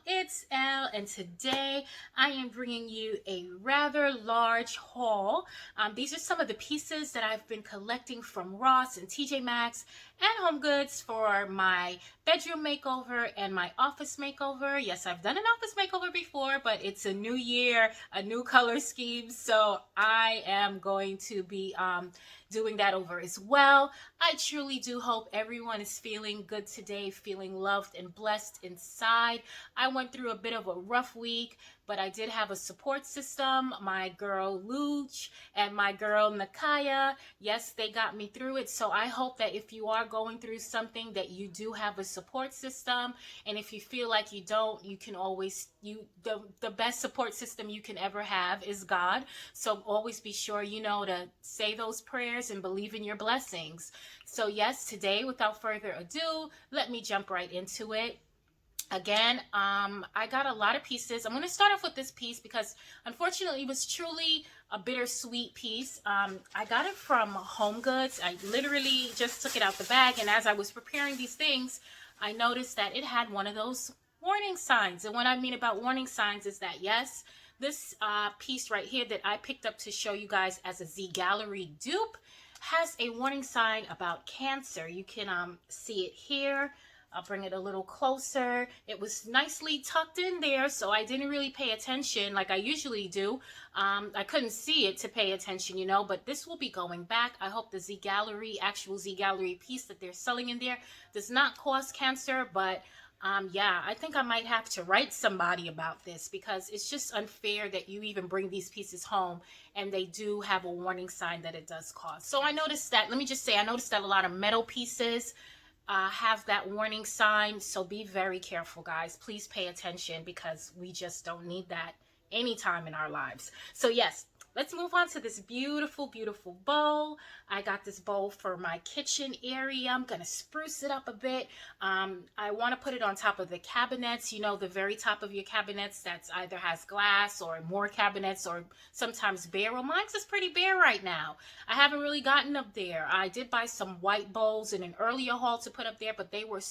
it's Elle, and today I am bringing you a rather large haul. These are some of the pieces that I've been collecting from Ross and TJMAXX and HomeGoods for my bedroom makeover and my office makeover. Yes, I've done an office makeover before, but it's a new year, a new color scheme, so I am going to be doing that over as well. I truly do hope everyone is feeling good today, feeling loved and blessed inside. I went through a bit of a rough week, but I did have a support system. My girl Luch and my girl Nakaya, yes, they got me through it. So I hope that if you are going through something, that you do have a support system. And if you feel like you don't, you can always, the best support system you can ever have is God. So always be sure, to say those prayers and believe in your blessings. So yes, today, without further ado, let me jump right into it. Again, I got a lot of pieces. I'm going to start off with this piece because unfortunately it was truly a bittersweet piece. I got it from HomeGoods. I literally just took it out the bag, and as I was preparing these things, I noticed that it had one of those warning signs. And what I mean about warning signs is that, yes, this piece right here that I picked up to show you guys as a Zgallerie dupe has a warning sign about cancer. You can see it here. I'll bring it a little closer. It was nicely tucked in there, so I didn't really pay attention like I usually do. I couldn't see it to pay attention, but this will be going back. I hope the Zgallerie, actual Zgallerie piece that they're selling in there does not cause cancer, but yeah, I think I might have to write somebody about this because it's just unfair that you even bring these pieces home and they do have a warning sign that it does cause. So I noticed that, let me just say, I noticed that a lot of metal pieces have that warning sign, so be very careful, guys. Please pay attention because we just don't need that anytime in our lives. So yes, let's move on to this beautiful, beautiful bowl. I got this bowl for my kitchen area. I'm gonna spruce it up a bit. I want to put it on top of the cabinets, the very top of your cabinets that's either has glass or more cabinets or sometimes bare. Well, mine's is pretty bare right now. I haven't really gotten up there. I did buy some white bowls in an earlier haul to put up there, but they were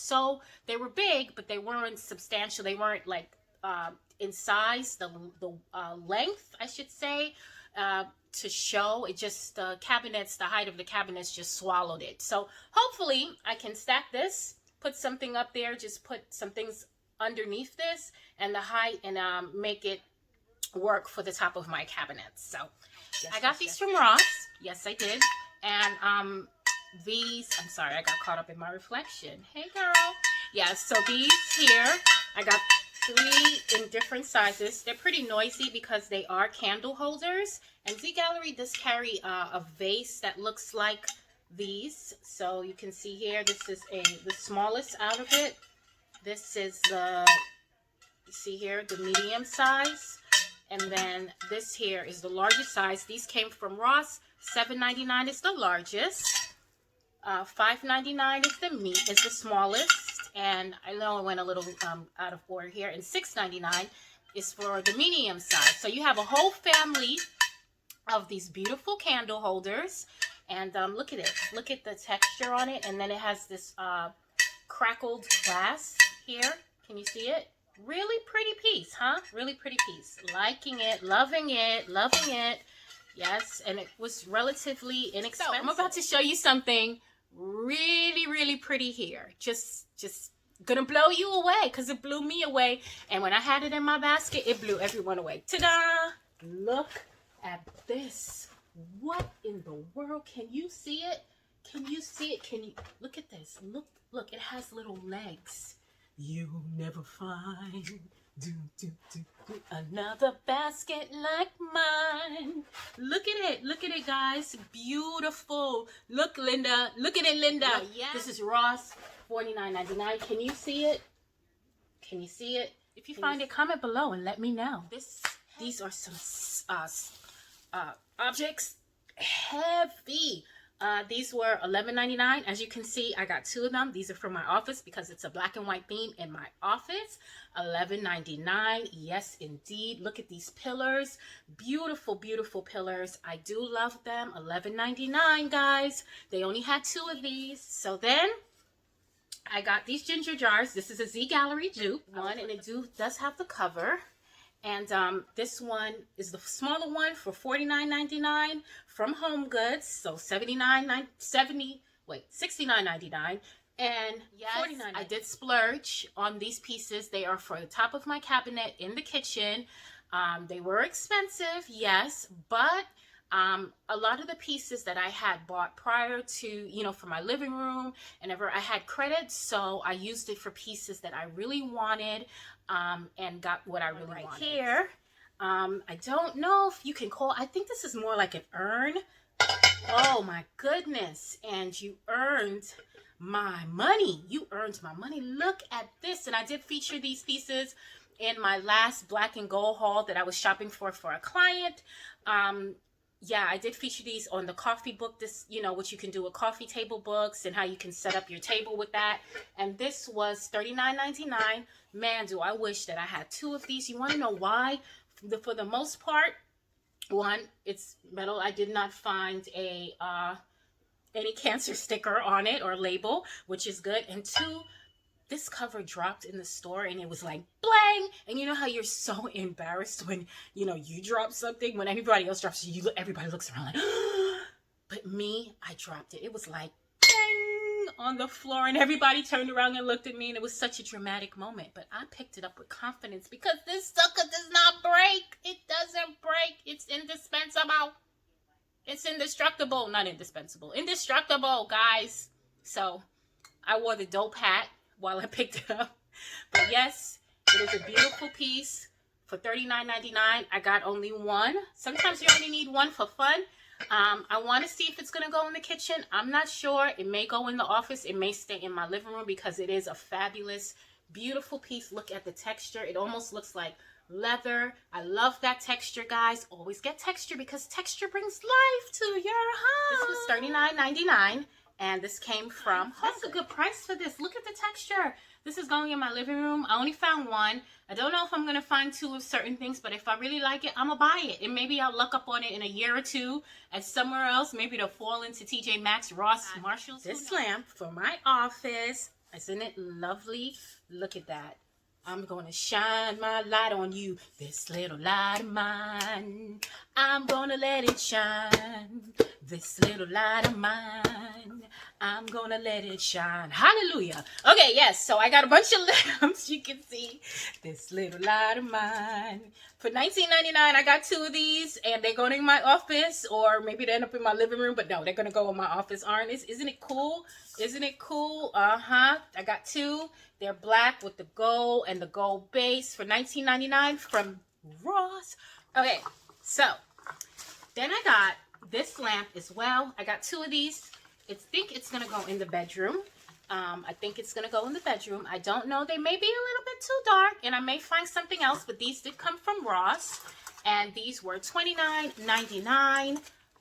big, but they weren't substantial. They weren't like in size, the length, I should say, to show. It just, the height of the cabinets just swallowed it. So hopefully I can stack this, put something up there, just put some things underneath this and the height, and make it work for the top of my cabinets. So yes, I got these from Ross. Yes, I did. And these, I'm sorry, I got caught up in my reflection. Hey girl. Yeah, so these here, I got 3 in different sizes. They're pretty noisy because they are candle holders. And Zgallerie does carry a vase that looks like these. So you can see here, this is the smallest out of it. This is you see here, the medium size. And then this here is the largest size. These came from Ross. $7.99 is the largest. $5.99 is the smallest, and I know I went a little out of order here, and $6.99 is for the medium size. So you have a whole family of these beautiful candle holders, and look at it. Look at the texture on it, and then it has this crackled glass here. Can you see it? Really pretty piece, huh? Really pretty piece. Liking it, loving it, loving it. Yes, and it was relatively inexpensive. So I'm about to show you something really, really pretty here. Just gonna blow you away because it blew me away. And when I had it in my basket, it blew everyone away. Ta-da! Look at this. What in the world? Can you see it? Can you see it? Can you look at this? Look, it has little legs. You'll never find another basket like mine. Look at it, guys. Beautiful. Look, Linda. Look at it, Linda. Yeah. This is Ross, $49.99. Can you see it? Can you see it? If you find it, comment below and let me know. These are some objects. Heavy. These were $11.99. As you can see, I got 2 of them. These are from my office because it's a black and white theme in my office. $11.99. Yes, indeed. Look at these pillars. Beautiful, beautiful pillars. I do love them. $11.99, guys. They only had 2 of these. So then I got these ginger jars. This is a Zgallerie dupe one, and it does have the cover. And this one is the smaller one for $49.99 from HomeGoods. So $69.99. And yes, $49.99. I did splurge on these pieces. They are for the top of my cabinet in the kitchen. They were expensive, yes, but a lot of the pieces that I had bought prior to, you know, for my living room, and ever I had credit, so I used it for pieces that I really wanted, and got what I really wanted. Here, I don't know if you can call, I think this is more like an urn. Oh my goodness, and you earned my money. You earned my money. Look at this, and I did feature these pieces in my last black and gold haul that I was shopping for a client. Yeah, I did feature these on the coffee book, this, you know, what you can do with coffee table books and how you can set up your table with that. And this was $39.99. Man, do I wish that I had two of these. You want to know why? For the most part, one, it's metal. I did not find a any cancer sticker on it or label, which is good. And two, this cover dropped in the store and it was like blang. And you know how you're so embarrassed when, you know, you drop something, when everybody else drops it, everybody looks around like, but me, I dropped it. It was like bang on the floor and everybody turned around and looked at me, and it was such a dramatic moment. But I picked it up with confidence because this sucker does not break. It doesn't break. It's indispensable. It's indestructible. Not indispensable. Indestructible, guys. So I wore the dope hat while I picked it up. But yes, it is a beautiful piece for $39.99. I got only one. Sometimes you only need one for fun. I want to see if it's going to go in the kitchen. I'm not sure. It may go in the office. It may stay in my living room because it is a fabulous, beautiful piece. Look at the texture. It almost looks like leather. I love that texture, guys. Always get texture because texture brings life to your home. This was $39.99. And this came from, that's a good price for this. Look at the texture. This is going in my living room. I only found one. I don't know if I'm going to find two of certain things, but if I really like it, I'm going to buy it. And maybe I'll look up on it in a year or two at somewhere else. Maybe it'll fall into TJMAXX, Ross, Marshalls. This lamp for my office. Isn't it lovely? Look at that. I'm going to shine my light on you. This little light of mine. I'm going to let it shine. This little light of mine. I'm going to let it shine. Hallelujah. Okay, yes. So I got a bunch of lamps. You can see this little light of mine. For $19.99, I got two of these. And they're going in my office. Or maybe they end up in my living room. But no, they're going to go in my office. Aren't it? Isn't it cool? Isn't it cool? Uh-huh. I got two. They're black with the gold and the gold base for $19.99 from Ross. Okay, so then I got this lamp as well. I got two of these. I think it's going to go in the bedroom. I think it's going to go in the bedroom. I don't know. They may be a little bit too dark, and I may find something else, but these did come from Ross, and these were $29.99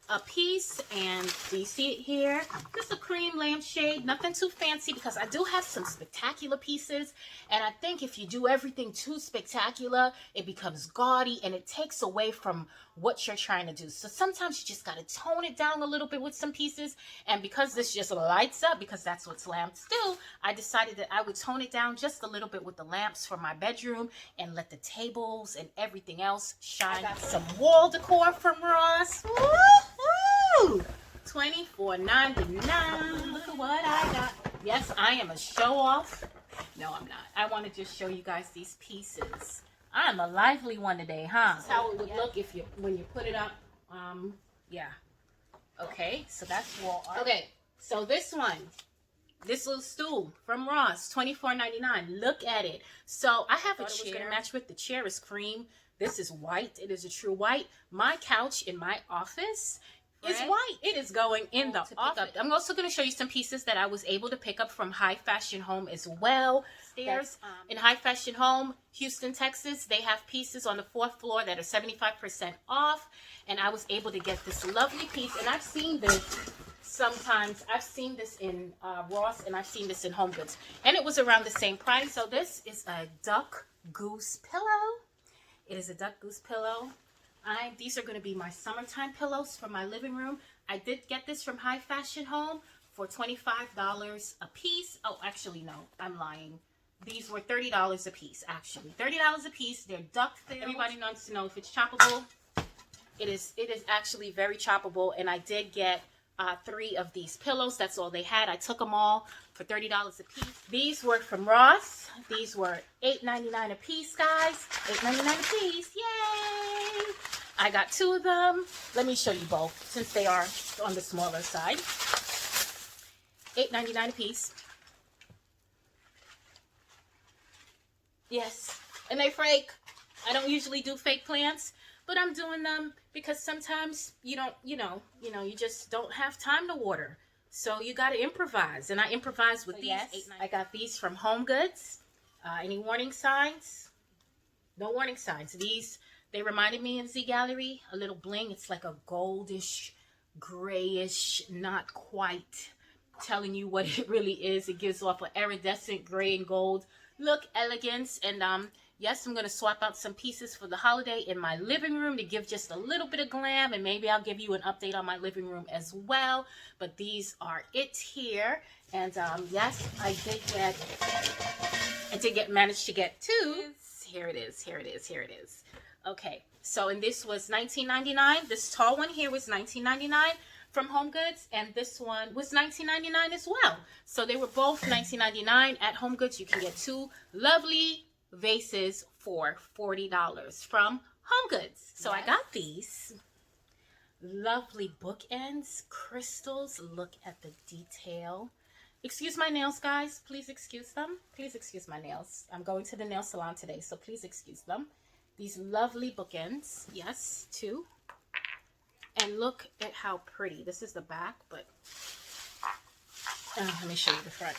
a piece. And do you see it here? Just a cream lampshade, nothing too fancy, because I do have some spectacular pieces, and I think if you do everything too spectacular, it becomes gaudy and it takes away from what you're trying to do. So sometimes you just got to tone it down a little bit with some pieces. And because this just lights up, because that's what lamps do, I decided that I would tone it down just a little bit with the lamps for my bedroom and let the tables and everything else shine. I got some wall decor from Ross. Woo-hoo! $24.99. Look at what I got. Yes, I am a show off. No, I'm not. I want to just show you guys these pieces. I'm a lively one today, huh? This is how it would look if you, when you put it up. Yeah. Okay, so that's wall art. Okay, so this one, this little stool from Ross, $24.99. Look at it. So I have a chair. It was gonna match with the chair is cream. This is white. It is a true white. My couch in my office is white. It is going in the office. I'm also going to show you some pieces that I was able to pick up from High Fashion Home as well. Stairs in High Fashion Home, Houston, Texas. They have pieces on the 4th floor that are 75% off. And I was able to get this lovely piece. And I've seen this sometimes. I've seen this in Ross, and I've seen this in HomeGoods. And it was around the same price. So this is a duck goose pillow. It is a duck goose pillow. These are going to be my summertime pillows for my living room. I did get this from High Fashion Home for $25 a piece. Oh, actually, no, I'm lying. These were $30 a piece, actually. $30 a piece. They're duck filled. Everybody wants to know if it's choppable. It is actually very choppable, and I did get 3 of these pillows. That's all they had. I took them all for $30 a piece. These were from Ross. These were $8.99 a piece, guys. $8.99 a piece. Yay! I got 2 of them. Let me show you both since they are on the smaller side. $8.99 a piece. Yes, and they fake. I don't usually do fake plants, but I'm doing them because sometimes you just don't have time to water. So you got to improvise, and I improvise with these. Yes, I got these from HomeGoods. Any warning signs? No warning signs. These, they reminded me of Zgallerie. A little bling. It's like a goldish, grayish, not quite telling you what it really is. It gives off an iridescent gray and gold look, elegance, and yes, I'm going to swap out some pieces for the holiday in my living room to give just a little bit of glam, and maybe I'll give you an update on my living room as well. But these are it here, and yes, I did manage to get 2. Here it is. Okay, so, and this was $19.99. This tall one here was $19.99 from HomeGoods, and this one was $19.99 as well. So they were both $19.99 at HomeGoods. You can get 2 lovely vases for $40 from HomeGoods. So yes. I got these lovely bookends, crystals. Look at the detail. Excuse my nails, guys. Please excuse them. Please excuse my nails. I'm going to the nail salon today, so please excuse them. These lovely bookends. Yes, 2. And look at how pretty. This is the back, but let me show you the front.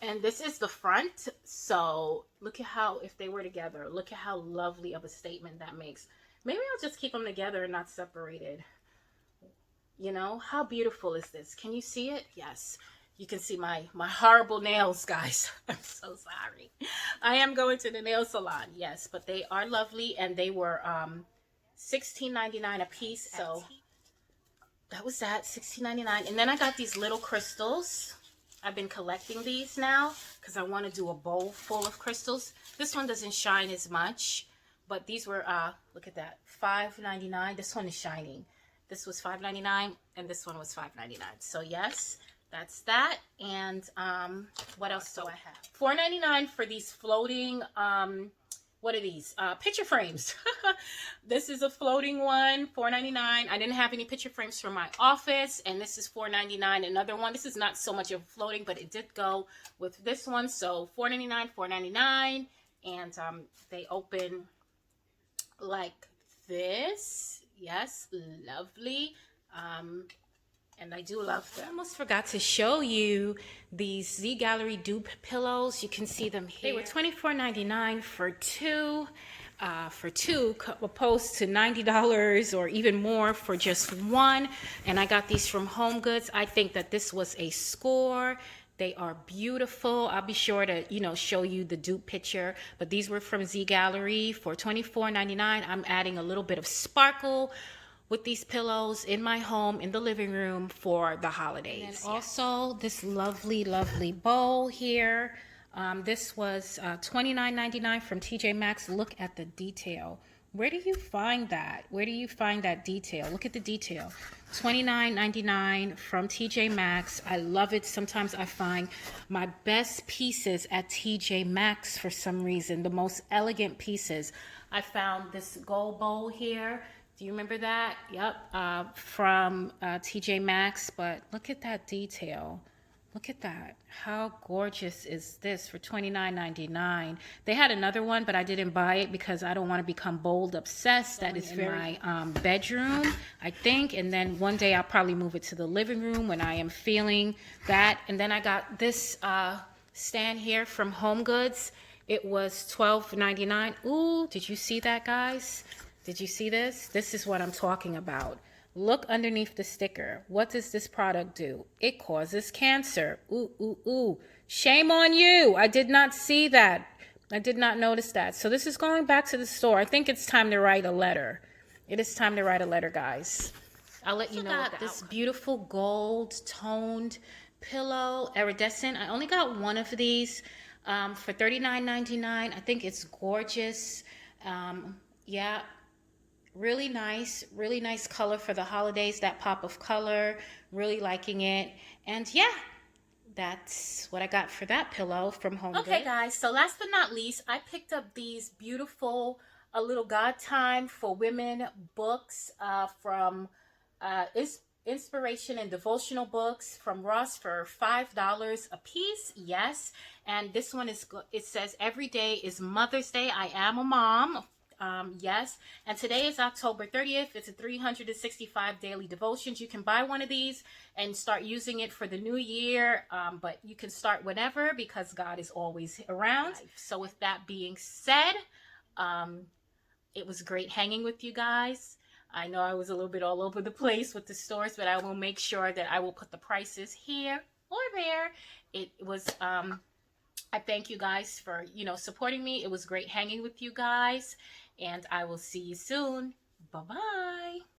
And this is the front. So look at how, if they were together, look at how lovely of a statement that makes. Maybe I'll just keep them together and not separated. You know, how beautiful is this? Can you see it? Yes. You can see my horrible nails, guys. I'm so sorry. I am going to the nail salon. Yes, but they are lovely, and they were $16.99 a piece. So that was that, $16.99. And then I got these little crystals. I've been collecting these now because I want to do a bowl full of crystals. This one doesn't shine as much, but these were look at that, $5.99. This one is shining. This was $5.99, and this one was $5.99. So yes, that's that. And what else do I have? $4.99 for these floating what are these? Picture frames. This is a floating one, $4.99. I didn't have any picture frames for my office, and this is $4.99. Another one. This is not so much of floating, but it did go with this one. So $4.99, $4.99, and they open like this. Yes, lovely. And I do love them. I almost forgot to show you these Zgallerie dupe pillows. You can see them here. They were $24.99 for 2, opposed to $90 or even more for just 1. And I got these from HomeGoods. I think that this was a score. They are beautiful. I'll be sure to, show you the dupe picture. But these were from Zgallerie for $24.99. I'm adding a little bit of sparkle with these pillows in my home, in the living room for the holidays. And also this lovely, lovely bowl here. This was $29.99 from TJMAXX. Look at the detail. Where do you find that? Where do you find that detail? Look at the detail. $29.99 from TJMAXX. I love it. Sometimes I find my best pieces at TJMAXX for some reason, the most elegant pieces. I found this gold bowl here. Do you remember that? Yep, from TJMAXX, but look at that detail. Look at that. How gorgeous is this for $29.99? They had another one, but I didn't buy it because I don't want to become bold obsessed. That is very bedroom, I think. And then one day I'll probably move it to the living room when I am feeling that. And then I got this stand here from HomeGoods. It was $12.99. Ooh, did you see that, guys? Did you see this? This is what I'm talking about. Look underneath the sticker. What does this product do? It causes cancer. Ooh, ooh, ooh. Shame on you. I did not see that. I did not notice that. So this is going back to the store. I think it's time to write a letter. It is time to write a letter, guys. I'll let you know got this beautiful gold toned pillow, iridescent. I only got one of these for $39.99. I think it's gorgeous. Yeah, really nice color for the holidays, that pop of color, really liking it. And yeah, that's what I got for that pillow from HomeGoods. Okay guys, so last but not least, I picked up these beautiful A Little God Time for Women books from inspiration and devotional books from Ross for $5 a piece. Yes, and this one is, it says every day is Mother's Day. I am a mom. Yes, and today is October 30th. It's a 365 daily devotions. You can buy one of these and start using it for the new year, but you can start whenever because God is always around. So with that being said, it was great hanging with you guys. I know I was a little bit all over the place with the stores, but I will make sure that I will put the prices here or there. It was I thank you guys for, supporting me. It was great hanging with you guys, and I will see you soon. Bye-bye.